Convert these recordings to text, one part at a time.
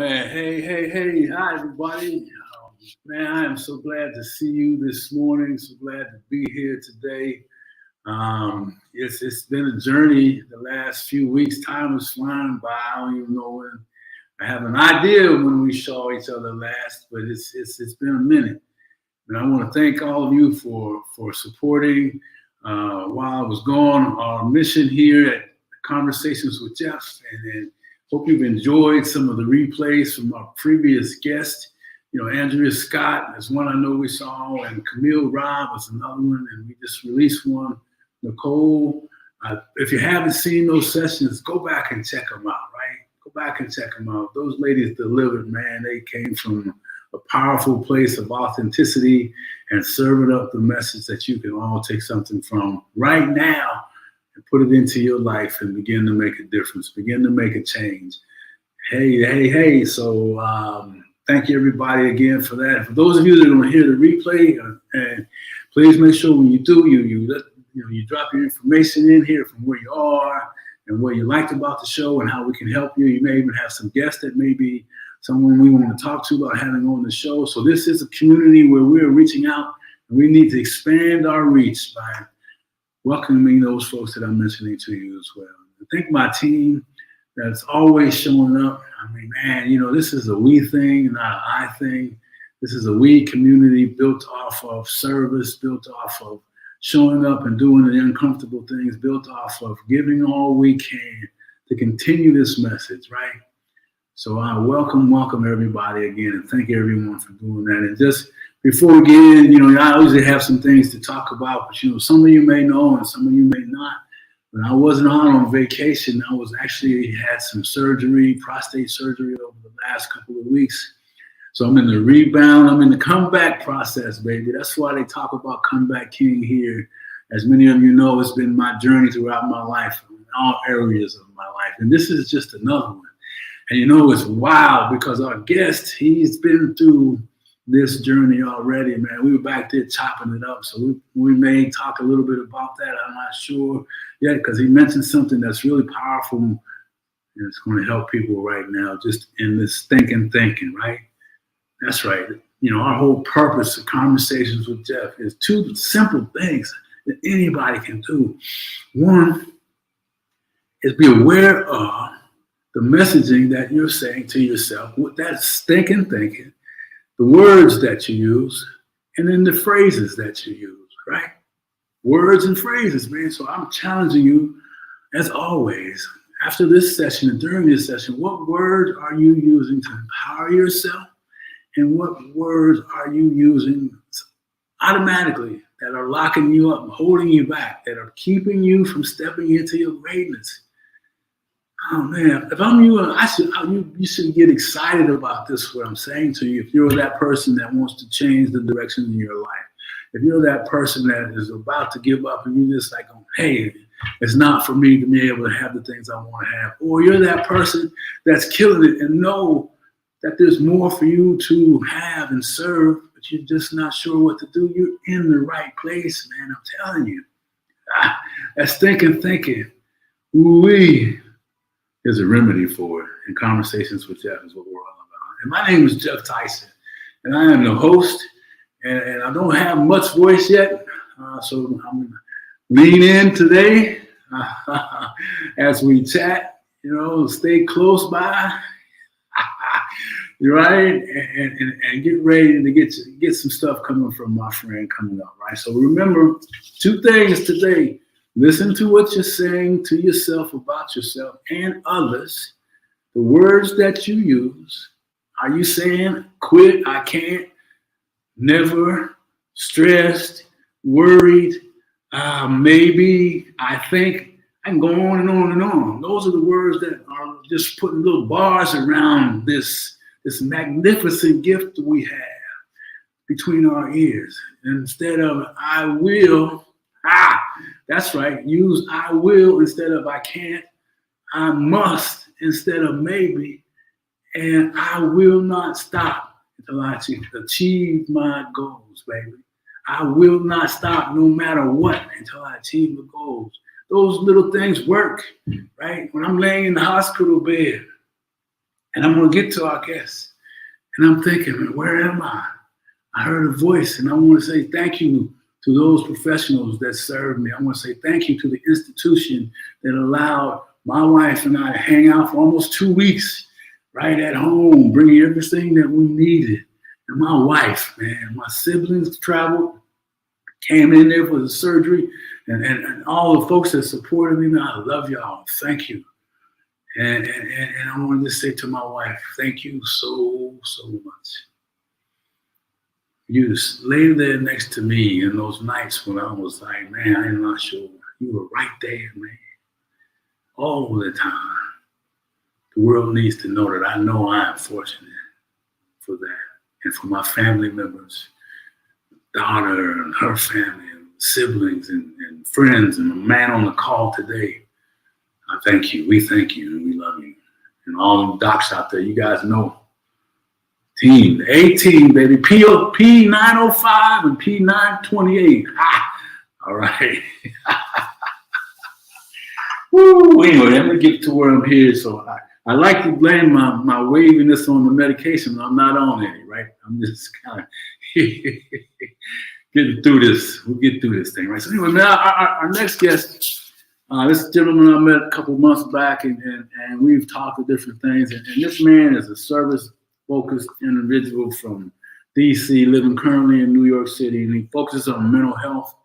man. Hey. Hi, everybody. Man, I am so glad to see you this morning. So glad to be here today. It's been a journey the last few weeks. Time is flying by. I don't even know when. I have an idea when we saw each other last, but it's been a minute. And I want to thank all of you for supporting while I was gone our mission here at Conversations with Geoff, and hope you've enjoyed some of the replays from our previous guests. You know, Andrea Scott is one I know we saw, and Camille Robb is another one, and we just released one. Nicole, if you haven't seen those sessions, go back and check them out, right? Go back and check them out. Those ladies delivered, man. They came from a powerful place of authenticity and serving up the message that you can all take something from right now and put it into your life and begin to make a difference, begin to make a change. Hey. So thank you everybody again for that. For those of you that are going to hear the replay, and please make sure when you do, you drop your information in here from where you are and what you liked about the show and how we can help you. You may even have some guests that may be someone we want to talk to about having on the show. So this is a community where we're reaching out, and we need to expand our reach by welcoming those folks that I'm mentioning to you as well. I think my team that's always showing up. I mean, man, this is a we thing, not an I thing. This is a we community built off of service, built off of showing up and doing the uncomfortable things, built off of giving all we can to continue this message, right? So I welcome everybody again, and thank everyone for doing that. And just before we get in, I usually have some things to talk about, but some of you may know and some of you may not. When I wasn't on vacation, I was actually had some surgery, prostate surgery over the last couple of weeks. So I'm in the rebound, I'm in the comeback process, baby. That's why they talk about Comeback King here. As many of you know, it's been my journey throughout my life, in all areas of my life. And this is just another one. And it's wild because our guest, he's been through this journey already, man. We were back there chopping it up. So we may talk a little bit about that. I'm not sure yet because he mentioned something that's really powerful. And it's going to help people right now just in this thinking, right? That's right. Our whole purpose of Conversations with Geoff is two simple things that anybody can do. One is be aware of the messaging that you're saying to yourself, with that thinking, the words that you use, and then the phrases that you use, right? Words and phrases, man. So I'm challenging you, as always, after this session and during this session, what words are you using to empower yourself? And what words are you using automatically that are locking you up, holding you back, that are keeping you from stepping into your greatness? Oh man, if I'm you, you should get excited about this, what I'm saying to you. If you're that person that wants to change the direction in your life, if you're that person that is about to give up and you're just like, hey, it's not for me to be able to have the things I want to have, or you're that person that's killing it and know that there's more for you to have and serve, but you're just not sure what to do, you're in the right place, man. I'm telling you. That's thinking. There's a remedy for it. And Conversations with Geoff is what we're all about. And my name is Geoff Tyson, and I am the host, and I don't have much voice yet, so I'm going to lean in today as we chat, stay close by, right? And get ready to get some stuff coming from my friend coming up, right? So remember, two things today. Listen to what you're saying to yourself about yourself and others. The words that you use. Are you saying quit, I can't, never, stressed, worried, maybe, I think? I can go on and on and on. Those are the words that are just putting little bars around this magnificent gift that we have between our ears. And instead of I will, that's right. Use I will instead of I can't. I must instead of maybe. And I will not stop until I achieve my goals, baby. I will not stop no matter what until I achieve the goals. Those little things work, right? When I'm laying in the hospital bed And I'm going to get to our guests. And I'm thinking, where am I? I heard a voice, and I want to say thank you to those professionals that served me. I want to say thank you to the institution that allowed my wife and I to hang out for almost 2 weeks right at home, bringing everything that we needed. And my wife, man, my siblings traveled, came in there for the surgery, and all the folks that supported me, man, I love y'all. Thank you. And I wanted to say to my wife, thank you so much. You just lay there next to me in those nights when I was like, man, I'm not sure. You were right there, man. All the time. The world needs to know that I know I am fortunate for that. And for my family members, daughter and her family and siblings and friends and the man on the call today. I thank you. We thank you and we love you. And all the docs out there, you guys know. Team, the A-team, baby. P905 and P928. All right. Woo, anyway, let me get to where I'm here. So I like to blame my waviness on the medication. I'm not on any, right? I'm just kind of getting through this. We'll get through this thing, right? So anyway, man, our next guest, this gentleman I met a couple months back, and we've talked to different things. And this man is a service-focused individual from D.C., living currently in New York City, and he focuses on mental health,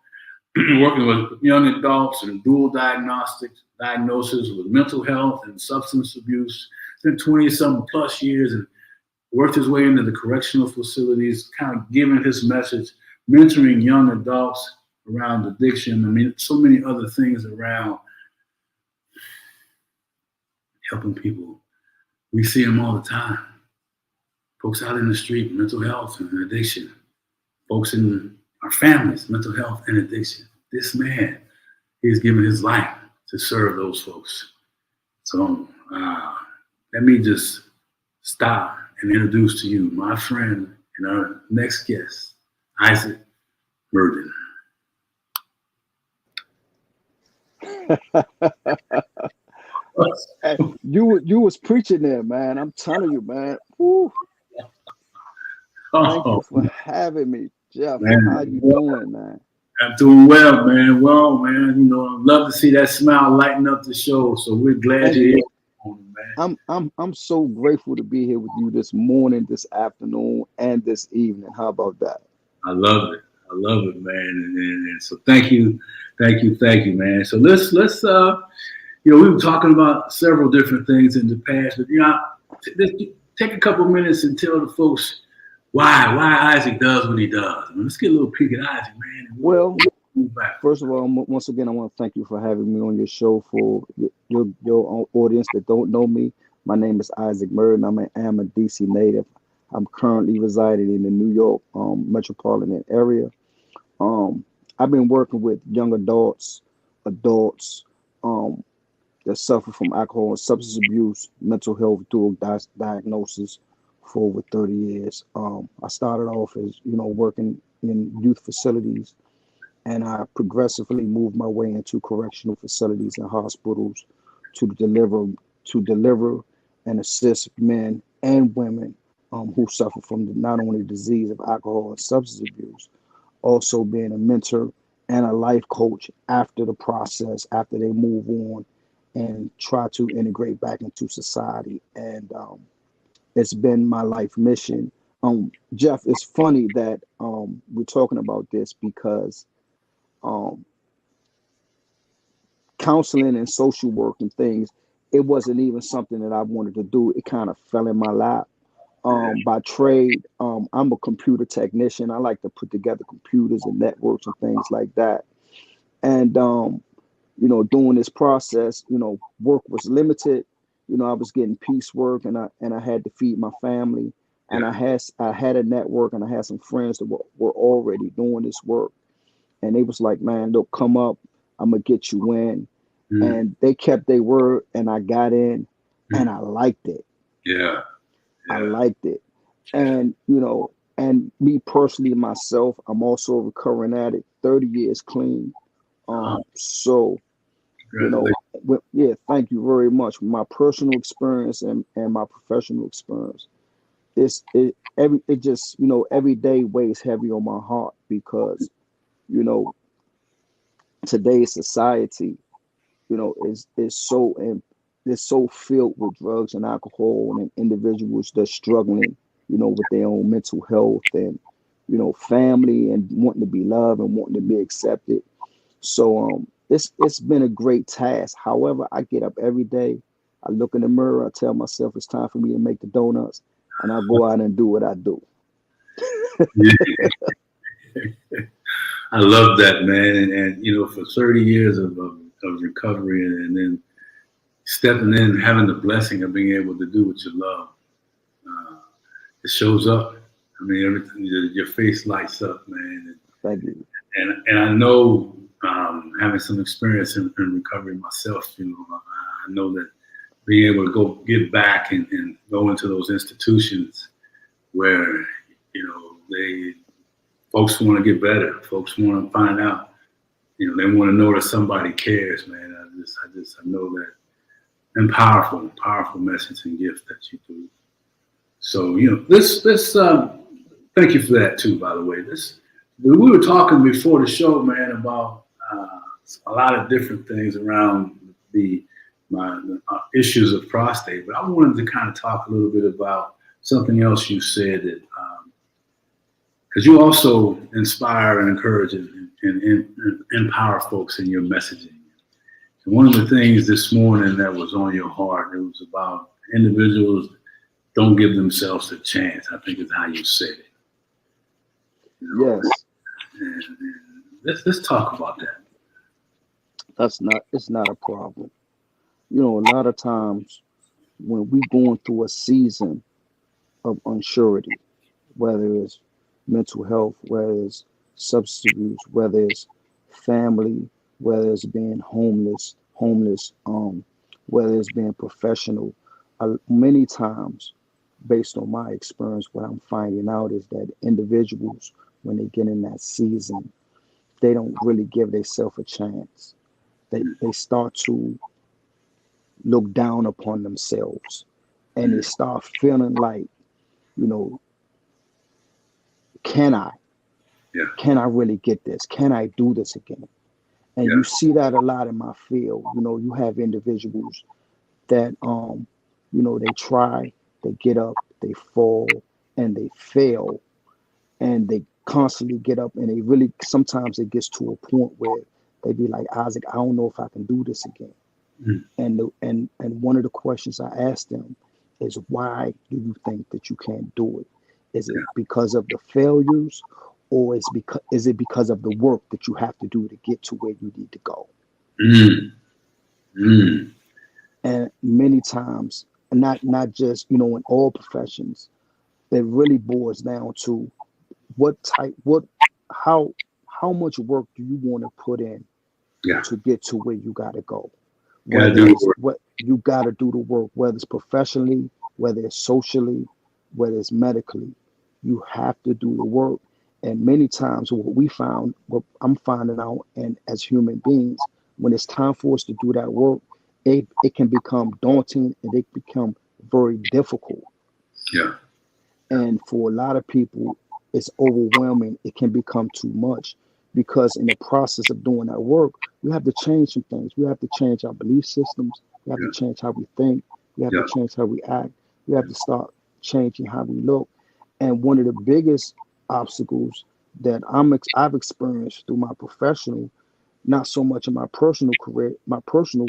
working with young adults and dual diagnosis with mental health and substance abuse. Spent 20-something plus years and worked his way into the correctional facilities, kind of giving his message, mentoring young adults around addiction. I mean, so many other things around helping people. We see them all the time. Folks out in the street, mental health and addiction. Folks in our families, mental health and addiction. This man, he's given his life to serve those folks. So let me just stop and introduce to you my friend and our next guest, Isaac Murden. Hey, you was preaching there, man. I'm telling you, man. Woo. Thank you for having me, Geoff. Man, how you doing, man? I'm doing well, man. Well, man, you know, I'd love to see that smile lighten up the show. So we're glad you're here, man. I'm so grateful to be here with you this morning, this afternoon, and this evening. How about that? I love it. I love it, man. And so thank you, man. So let's you know, we were talking about several different things in the past, but you know, let's take a couple minutes and tell the folks why Isaac does what he does. I mean, let's get a little peek at Isaac, man. Well, first of all, once again, I want to thank you for having me on your show. For your audience that don't know me, my name is Isaac Murden. I'm a DC native. I'm currently residing in the New York metropolitan area. I've been working with young adults that suffer from alcohol and substance abuse, mental health dual diagnosis for over 30 years. I started off as, working in youth facilities, and I progressively moved my way into correctional facilities and hospitals to deliver and assist men and women who suffer from not only the disease of alcohol and substance abuse, also being a mentor and a life coach after the process, after they move on and try to integrate back into society. And it's been my life mission. Geoff, it's funny that we're talking about this because um, counseling and social work and things, it wasn't even something that I wanted to do. It kind of fell in my lap. By trade, I'm a computer technician. I like to put together computers and networks and things like that. And during this process, work was limited. I was getting piecework, and I had to feed my family. And I had a network, and I had some friends that were already doing this work. And they was like, man, look, come up. I'm gonna get you in. And they kept their word, and I got in, and I liked it. Yeah. I liked it. And, and me personally, myself, I'm also a recurring addict, 30 years clean. So, Well, yeah, thank you very much. My personal experience and my professional experience, it just, every day weighs heavy on my heart because, you know, today's society, is so and is so filled with drugs and alcohol and individuals that's struggling, with their own mental health and, family and wanting to be loved and wanting to be accepted. So it's been a great task. However, I get up every day, I look in the mirror, I tell myself it's time for me to make the donuts, and I go out and do what I do. Yeah. I love that, man. And for 30 years of recovery and then stepping in, having the blessing of being able to do what you love, it shows up. I mean, everything, your face lights up, man. Thank you. And I know, having some experience in recovery myself, I know that being able to go get back and go into those institutions where, folks want to get better. Folks want to find out, they want to know that somebody cares, man. I know that. And powerful message and gift that you do. So, thank you for that too, by the way. We were talking before the show, man, about a lot of different things around my issues of prostate, but I wanted to kind of talk a little bit about something else you said that, because you also inspire and encourage and empower folks in your messaging. And one of the things this morning that was on your heart, it was about individuals don't give themselves a chance, I think is how you said it. Yes. And let's talk about that. It's not a problem. A lot of times when we going through a season of unsurety, whether it's mental health, whether it's substance abuse, whether it's family, whether it's being homeless, whether it's being professional, many times, based on my experience, what I'm finding out is that individuals, when they get in that season, they don't really give themselves a chance. They start to look down upon themselves, and they start feeling like, can I? Yeah. Can I really get this? Can I do this again? And you see that a lot in my field. You have individuals that, they try, they get up, they fall, and they fail, and they constantly get up, and they really, sometimes it gets to a point where they be like, Isaac, I don't know if I can do this again. And one of the questions I asked them is, why do you think that you can't do it? Is it because of the failures, or is it because of the work that you have to do to get to where you need to go? And many times, not just, in all professions, it really boils down to how much work do you want to put in to get to where you got to go? You got to do the work, whether it's professionally, whether it's socially, whether it's medically. You have to do the work. And many times what I'm finding out, and as human beings, when it's time for us to do that work, it can become daunting and it become very difficult. Yeah. And for a lot of people, it's overwhelming. It can become too much, because in the process of doing that work, we have to change some things. We have to change our belief systems. We have to change how we think. We have to change how we act. We have to start changing how we look. And one of the biggest obstacles that I've experienced through my professional, not so much in my personal career, my personal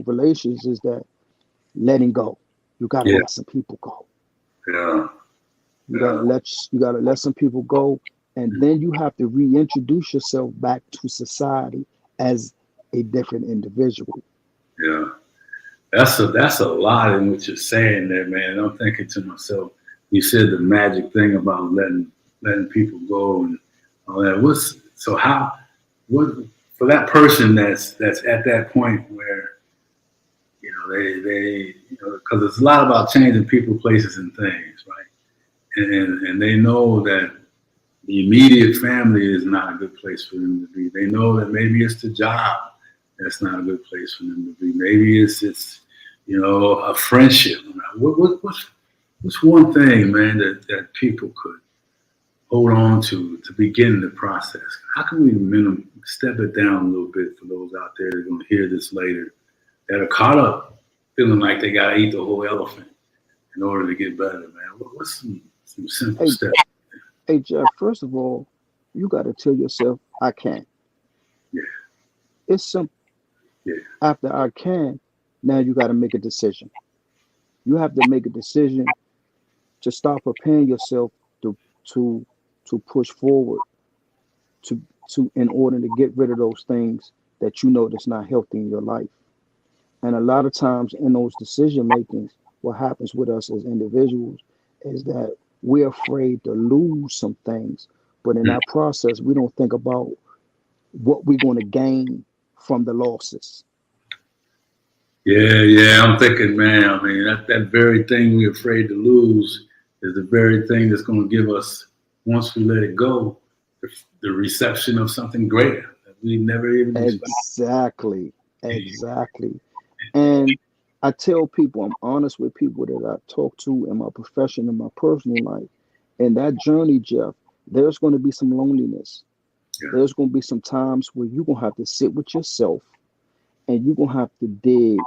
relations, is that letting go. You gotta let some people go. Yeah. You gotta let some people go, and then you have to reintroduce yourself back to society as a different individual. Yeah. That's a lot in what you're saying there, man. And I'm thinking to myself, you said the magic thing about letting people go and all that. What for that person that's at that point where, they because it's a lot about changing people, places, and things, right? And they know that the immediate family is not a good place for them to be. They know that maybe it's the job that's not a good place for them to be. Maybe it's a friendship. What's one thing, man, that people could hold on to begin the process? How can we step it down a little bit for those out there that are going to hear this later that are caught up feeling like they got to eat the whole elephant in order to get better, man? What's some simple steps? Hey, Geoff, first of all, you got to tell yourself, I can. Yeah. It's simple. Yeah. After I can, now you got to make a decision. You have to make a decision to start preparing yourself to push forward to in order to get rid of those things that you know that's not healthy in your life. And a lot of times in those decision makings, what happens with us as individuals is that we're afraid to lose some things. But in that process, we don't think about what we're going to gain from the losses. Yeah, I'm thinking, man, I mean, that very thing we're afraid to lose is the very thing that's going to give us, once we let it go, the reception of something greater that we never even expected. Exactly. And I tell people, I'm honest with people that I talk to in my profession, in my personal life. In that journey, Geoff, there's going to be some loneliness. Yeah. There's going to be some times where you're going to have to sit with yourself and you're going to have to dig,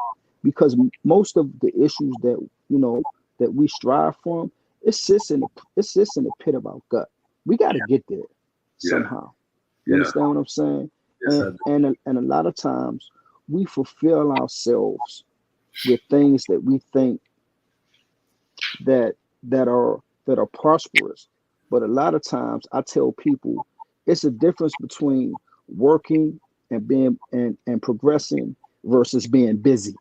because most of the issues that we strive from, it sits in the pit of our gut. We got to get there somehow. You understand what I'm saying? Yes, and a lot of times we fulfill ourselves with things that we think that are prosperous. But a lot of times I tell people it's a difference between working and being and progressing versus being busy.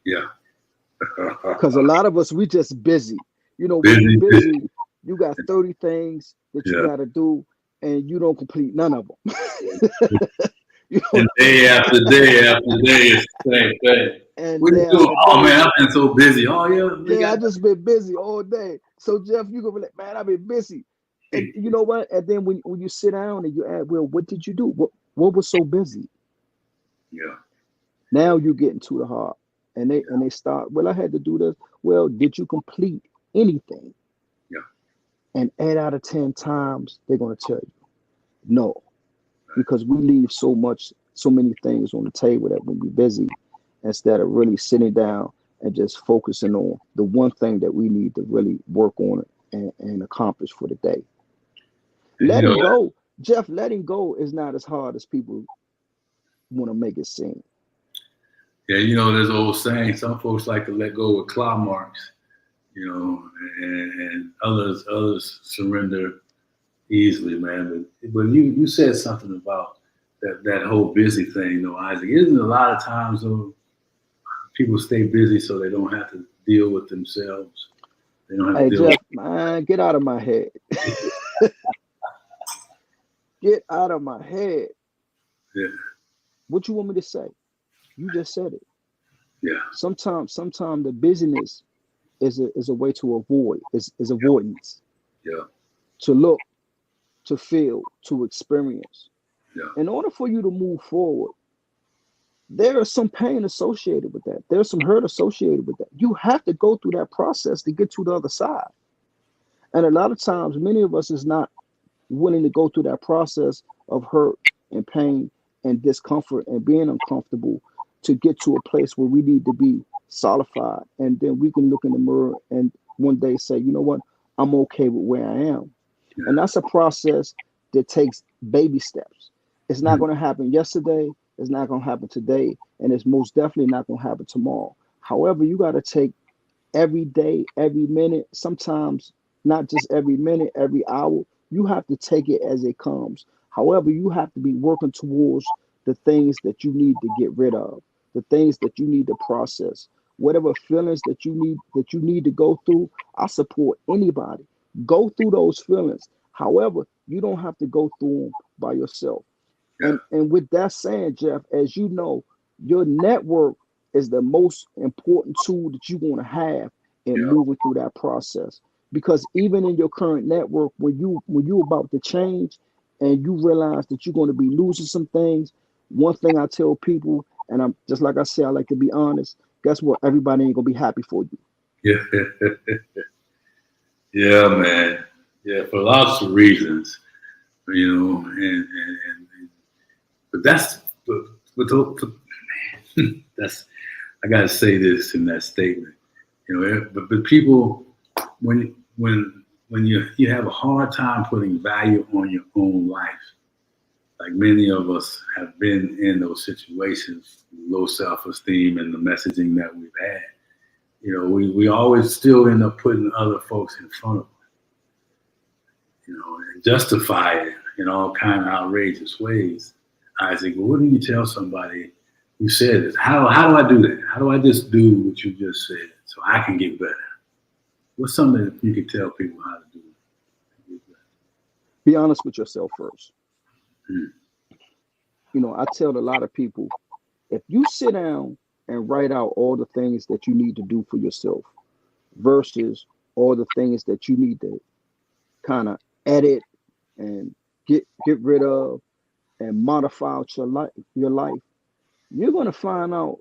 Yeah. Because a lot of us, we just busy. When you're busy, you got 30 things that you got to do, and you don't complete none of them. And day after day after day, it's the same thing. And what are you doing? Oh, man, I've been so busy. Oh, yeah. I just been busy all day. So, Geoff, you go be like, man, I've been busy. And you know what? And then when you sit down and you ask, well, what did you do? What was so busy? Yeah. Now you're getting to the heart. And they start, well, I had to do this. Well, did you complete anything? Yeah. And 8 out of 10 times, they're going to tell you no. Because we leave so many things on the table that when we're busy, instead of really sitting down and just focusing on the one thing that we need to really work on and accomplish for the day. Letting go, Geoff, letting go is not as hard as people want to make it seem. Yeah, there's an old saying, some folks like to let go with claw marks, and others surrender easily, man. But you said something about that whole busy thing, Isaac. Isn't a lot of times though people stay busy so they don't have to deal with themselves? They don't have to deal Geoff, man, get out of my head. Get out of my head. Yeah. What you want me to say? You just said it. Yeah. Sometimes the busyness is a way to avoid, is avoidance. Yeah. To look, to feel, to experience. Yeah. In order for you to move forward, there is some pain associated with that. There's some hurt associated with that. You have to go through that process to get to the other side. And a lot of times, many of us is not willing to go through that process of hurt and pain and discomfort and being uncomfortable to get to a place where we need to be solidified. And then we can look in the mirror and one day say, you know what, I'm okay with where I am. Yeah. And that's a process that takes baby steps. It's not going to happen yesterday. It's not going to happen today. And it's most definitely not going to happen tomorrow. However, you got to take every day, every minute, sometimes not just every minute, every hour. You have to take it as it comes. However, you have to be working towards the things that you need to get rid of, the things that you need to process, whatever feelings that you need to go through. I support anybody. Go through those feelings. However, you don't have to go through them by yourself. Yeah. And with that saying, Geoff, as you know, your network is the most important tool that you want to have in moving through that process. Because even in your current network, when you're about to change and you realize that you're going to be losing some things, one thing I tell people And I'm just like I said, I like to be honest. Guess what? Everybody ain't gonna be happy for you. Yeah. Yeah, man. Yeah, for lots of reasons, and but that's I gotta say this in that statement, but people when you have a hard time putting value on your own life, like many of us have been in those situations, low self-esteem and the messaging that we've had, we always still end up putting other folks in front of us, and justify it in all kind of outrageous ways. Isaac, but what do you tell somebody who said this? How do I do that? How do I just do what you just said so I can get better? What's something that you can tell people how to do? Be honest with yourself first. Hmm. I tell a lot of people, if you sit down and write out all the things that you need to do for yourself versus all the things that you need to kind of edit and get rid of and modify your life, you're going to find out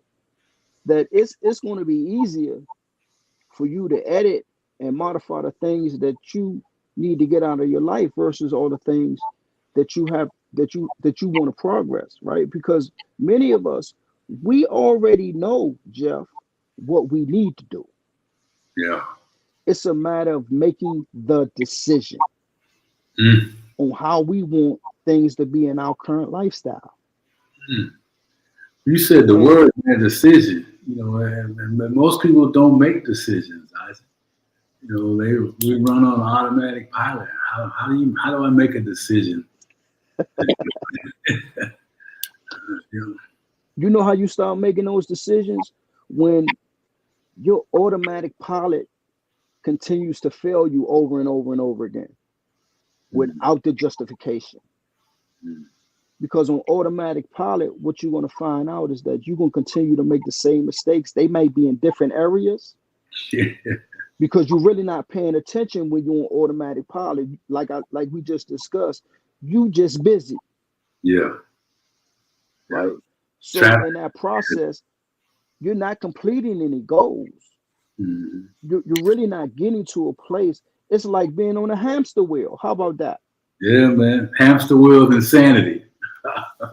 that it's going to be easier for you to edit and modify the things that you need to get out of your life versus all the things that you have that you want to progress, right? Because many of us, we already know, Geoff, what we need to do. Yeah. It's a matter of making the decision on how we want things to be in our current lifestyle. You said the word decision, and most people don't make decisions, Isaac. We run on automatic pilot. How do I make a decision? You know how you start making those decisions? When your automatic pilot continues to fail you over and over and over again without the justification. Because on automatic pilot, what you're going to find out is that you're going to continue to make the same mistakes. They may be in different areas because you're really not paying attention when you're on automatic pilot. Like we just discussed, you just busy. Yeah. Right. So in that process, you're not completing any goals. You're really not getting to a place. It's like being on a hamster wheel. How about that? Yeah, man. Hamster wheel of insanity.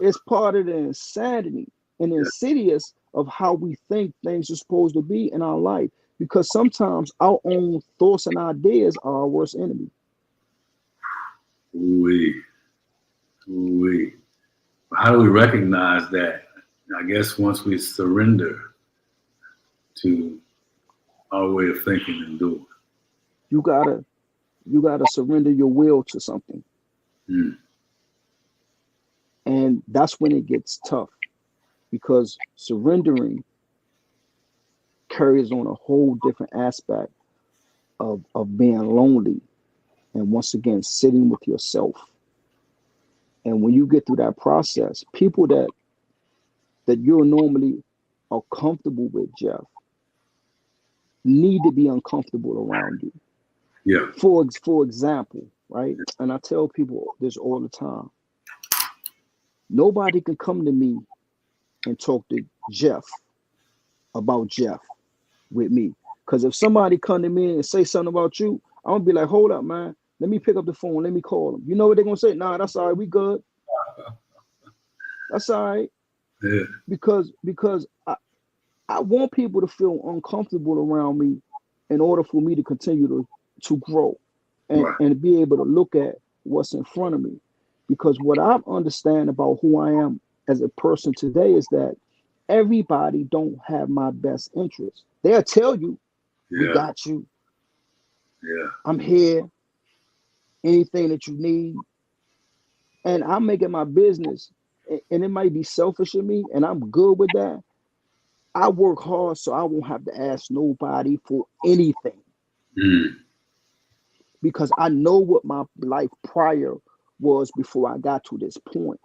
It's part of the insanity and insidious of how we think things are supposed to be in our life. Because sometimes our own thoughts and ideas are our worst enemy. Ooh-wee. How do we recognize that? I guess once we surrender to our way of thinking and doing. You gotta surrender your will to something. And that's when it gets tough, because surrendering carries on a whole different aspect of being lonely and once again sitting with yourself. And when you get through that process, people that you're normally are comfortable with, Geoff, need to be uncomfortable around you. Yeah. For example, right? And I tell people this all the time. Nobody can come to me and talk to Geoff about Geoff with me. Because if somebody come to me and say something about you, I'm going to be like, hold up, man. Let me pick up the phone. Let me call them. You know what they're going to say? Nah, that's all right. We good. That's all right. Yeah. Because I want people to feel uncomfortable around me in order for me to continue to grow and be able to look at what's in front of me. Because what I understand about who I am as a person today is that everybody don't have my best interest. They'll tell you, we got you. Yeah. I'm here. Anything that you need. And I'm making my business, and it might be selfish of me, and I'm good with that. I work hard so I won't have to ask nobody for anything. Because I know what my life prior was before I got to this point.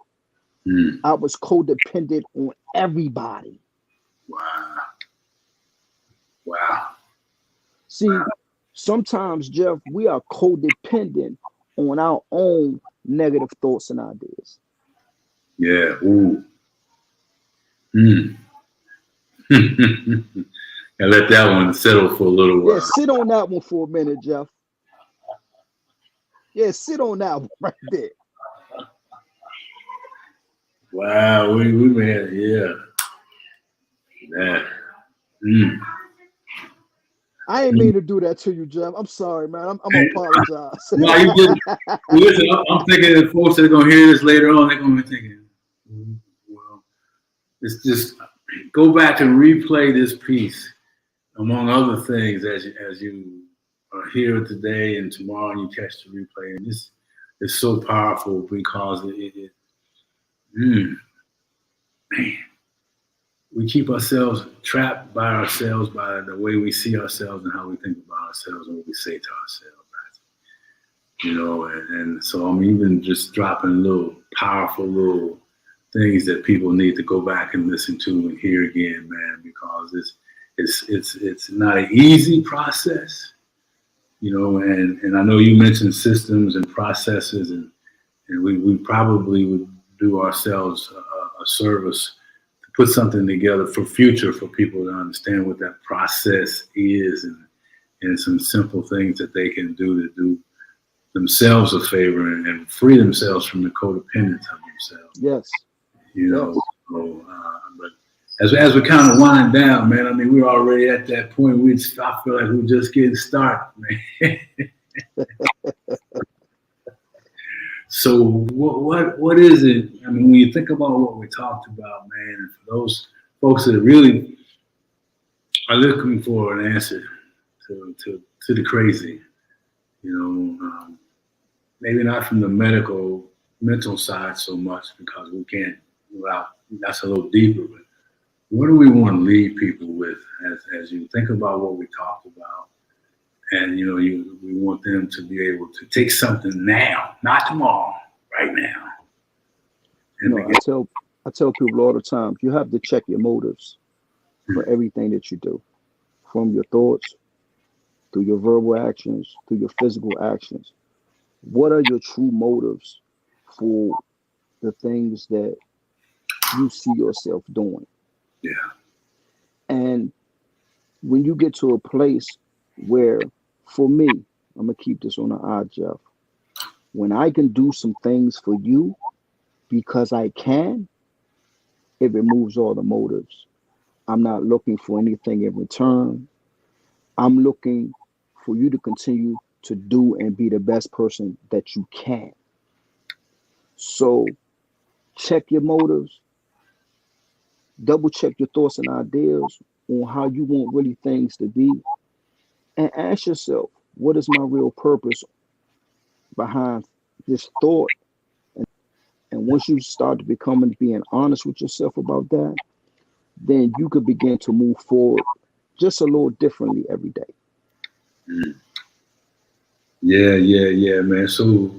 I was codependent on everybody. Wow. See, sometimes, Geoff, we are codependent on our own negative thoughts and ideas. Yeah. Ooh. I let that one settle for a little while. Yeah, sit on that one for a minute, Geoff. Yeah, sit on that one right there. Wow, we made, yeah. That. Mm. I ain't mean to do that to you, Geoff. I'm sorry, man. I'm gonna apologize. No, you didn't. Listen, I'm thinking that folks that are going to hear this later on, they're going to be thinking, well, it's just go back and replay this piece, among other things, as you are here today and tomorrow, and you catch the replay. And this is so powerful because man, we keep ourselves trapped by ourselves, by the way we see ourselves and how we think about ourselves and what we say to ourselves. And so I'm even just dropping little powerful little things that people need to go back and listen to and hear again, man, because it's not an easy process, and I know you mentioned systems and processes, and we probably would do ourselves a service to put something together for people to understand what that process is, and some simple things that they can do themselves a favor and free themselves from the codependence of themselves. Yes. Yes. So, but as we kind of wind down, man, I mean, we're already at that point. I feel like we're just getting started, man. So what is it? I mean, when you think about what we talked about, man, and for those folks that really are looking for an answer to the crazy, maybe not from the mental side so much, because we can't. Well, that's a little deeper. But what do we want to leave people with as you think about what we talked about? And we want them to be able to take something now, not tomorrow, right now. And I tell people all the time, you have to check your motives for everything that you do, from your thoughts, through your verbal actions, through your physical actions. What are your true motives for the things that you see yourself doing? Yeah. And when you get to a place where, for me, I'm gonna keep this on the odd, Geoff. When I can do some things for you because I can, it removes all the motives. I'm not looking for anything in return. I'm looking for you to continue to do and be the best person that you can. So check your motives, double check your thoughts and ideas on how you want really things to be, and ask yourself, what is my real purpose behind this thought? And once you start to being honest with yourself about that, then you could begin to move forward just a little differently every day. Mm. Yeah, man. So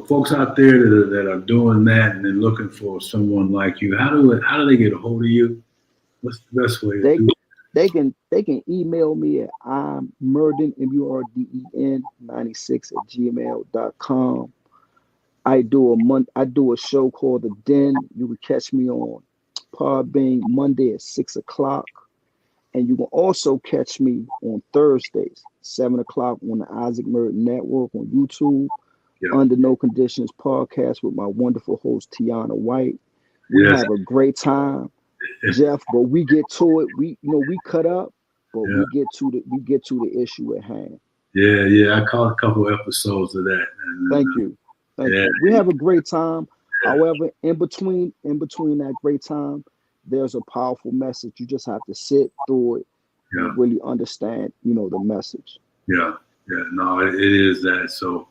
folks out there that are doing that and then looking for someone like you, how do they get a hold of you? What's the best way to do it? They can email me at Murden, MURDEN 96 @gmail.com. I do a show called The Den. You can catch me on Podbean Monday at 6 o'clock. And you can also catch me on Thursdays, 7 o'clock on the Isaac Murden Network on YouTube. Yeah. Under No Conditions podcast with my wonderful host Tiana White. We have a great time, Geoff. But we get to it. We cut up, but we get to the issue at hand. Yeah. I caught a couple episodes of that. Thank you. We have a great time. However, in between that great time, there's a powerful message. You just have to sit through it and really understand, the message. Yeah. No, it is that. So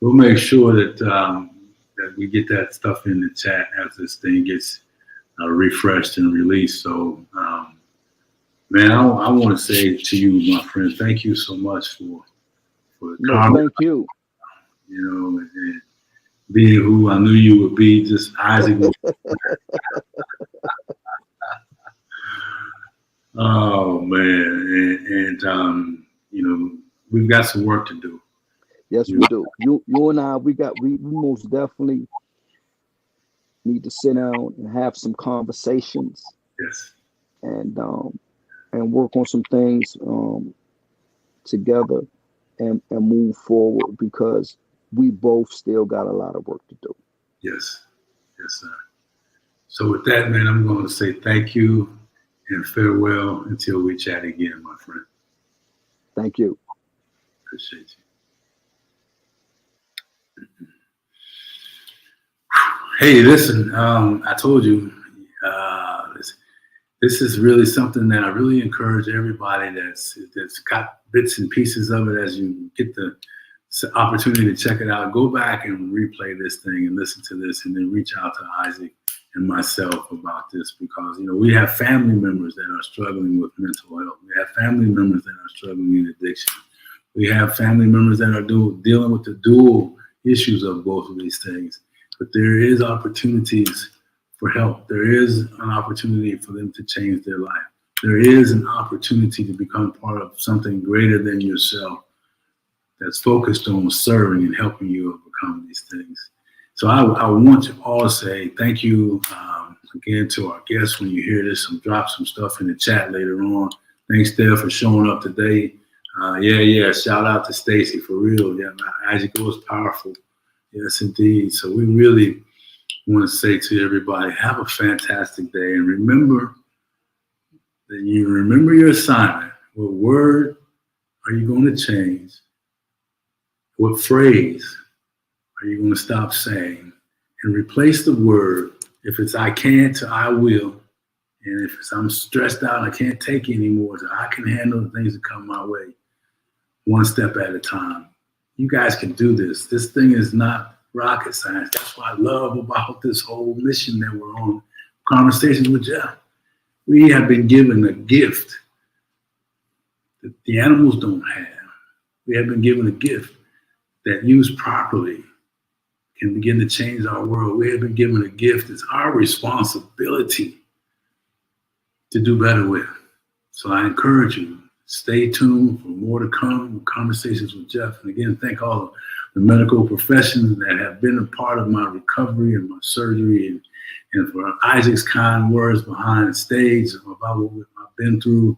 we'll make sure that that we get that stuff in the chat as this thing gets refreshed and released. So, man, I want to say to you, my friend, thank you so much for thank you. And being who I knew you would be, just Isaac. Oh man, and we've got some work to do. Yes, we do. You and I, we most definitely need to sit down and have some conversations. Yes. and work on some things together and move forward, because we both still got a lot of work to do. Yes, yes, sir. So with that, man, I'm going to say thank you and farewell until we chat again, my friend. Thank you. Appreciate you. Hey, listen, I told you, this is really something that I really encourage everybody that's got bits and pieces of it. As you get the opportunity to check it out, go back and replay this thing and listen to this, and then reach out to Isaac and myself about this, because we have family members that are struggling with mental health. We have family members that are struggling in addiction. We have family members that are dealing with the dual issues of both of these things. But there is opportunities for help. There is an opportunity for them to change their life. There is an opportunity to become part of something greater than yourself that's focused on serving and helping you overcome these things. So I want to all say thank you again to our guests. When you hear this, drop some stuff in the chat later on. Thanks, Geoff, for showing up today. Shout out to Stacy, for real. Yeah, Isaac, it was powerful. Yes, indeed. So we really want to say to everybody, have a fantastic day. And remember that you remember your assignment. What word are you going to change? What phrase are you going to stop saying? And replace the word, if it's I can, to I will. And if it's I'm stressed out, I can't take anymore, to I can handle the things that come my way, one step at a time. You guys can do this. This thing is not rocket science. That's what I love about this whole mission that we're on, Conversations with Geoff. We have been given a gift that the animals don't have. We have been given a gift that, used properly, can begin to change our world. We have been given a gift. It's our responsibility to do better with. So I encourage you, stay tuned for more to come with Conversations with Geoff. And again, thank all of the medical professionals that have been a part of my recovery and my surgery, and for Isaac's kind words behind the stage about what I've been through.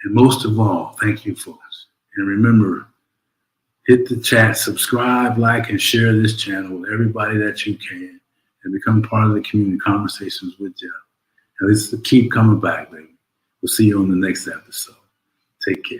And most of all, thank you, folks. And remember, hit the chat, subscribe, like, and share this channel with everybody that you can, and become part of the community, Conversations with Geoff. And let's keep coming back, baby. We'll see you on the next episode. Take care.